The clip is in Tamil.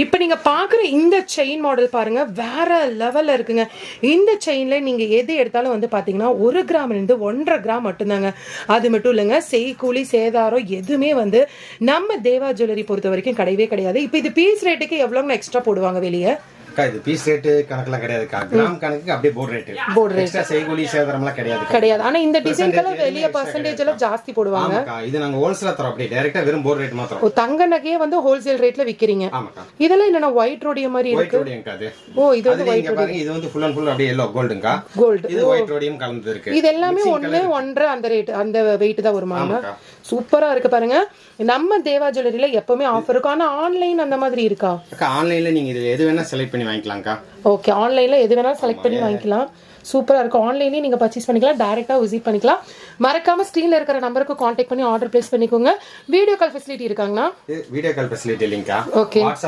இப்போ நீங்க பாக்குற இந்த செயின் மாடல் பாருங்க வேற லெவல்ல இருக்குங்க. இந்த செயின்ல நீங்க எது எடுத்தாலும் வந்து பாத்தீங்கன்னா 1 கிராம்ல இருந்து 1.5 கிராம் மட்டும்தாங்க. அது மட்டும் இல்லைங்க, செய்கூலி சேதாரம் எதுவுமே வந்து நம்ம தேவா ஜுவல்லரி பொறுத்த வரைக்கும் கிடையவே கிடையாது. இப்போ இது பீஸ் ரேட்டுக்கு எவ்வளோங்க எக்ஸ்ட்ரா போடுவாங்க வெளியே? இது பீஸ் ரேட் கணக்குல கிடையாதுக்கா, கிராம் கணக்குக்கு அப்படியே போர்ட் ரேட். எக்ஸ்ட்ரா செய்கூலி சேதாரம்லாம் கிடையாது. ஆனா இந்த டிசைன்க்கெல்லாம் வெளிய பர்சன்டேஜ் எல்லாம் ஜாஸ்தி போடுவாங்க. ஆமாக்கா, இது நாங்க ஹோல்சேலா தரோம், அப்படியே டைரக்டா வெறும் போர்ட் ரேட் மாத்திரம். ஓ, தங்க நகையே வந்து ஹோல்சேல் ரேட்ல விக்கிறீங்க. ஆமாக்கா. இதெல்லாம் என்னன்னா ஒயிட் ரோடியம் மாதிரி ஒயிட் இருக்கு. ரோடியம்க்கா அது. ஓ, இது வந்து ஒயிட் பாருங்க, இது வந்து ஃபுல் அண்ட் ஃபுல் அப்படியே எல்லோ கோல்டுங்கா. கோல்ட். இது ஒயிட் ரோடியம் கலந்து இருக்கு. இது எல்லாமே 1.5 அந்த ரேட் அந்த வெயிட் தான் வருமாங்க. சூப்பரா இருக்கு பாருங்க. நம்ம தேவா ஜுவல்லரியில எப்பவுமே ஆஃபர் இருக்கும். ஆனா ஆன்லைன் அந்த மாதிரி இருக்கா? அக்கா ஆன்லைன்ல நீங்க இது எது வேணா செலக்ட் பண்ணி வாங்கிக்கலாம்க்கா. ஓகே, ஆன்லைன்ல எது வேணாலும் செலக்ட் பண்ணி வாங்கிக்கலாம். சூப்பரா இருக்கும். ஆன்லைன்லயே நீங்க பர்ச்சேஸ் பண்ணிக்கலாம், டைரக்டா விசிட் பண்ணிக்கலாம். மறக்காம ஸ்கிரீன்ல இருக்கிற நம்பருக்கு கான்டாக்ட் பண்ணி ஆர்டர் பிளேஸ் பண்ணிக்கோங்க. வீடியோ கால் ஃபெசிலிட்டி இருக்காங்களா? வீடியோ கால் ஃபெசிலிட்டி இல்லைங்கக்கா. ஓகே. வாட்ஸ்அப்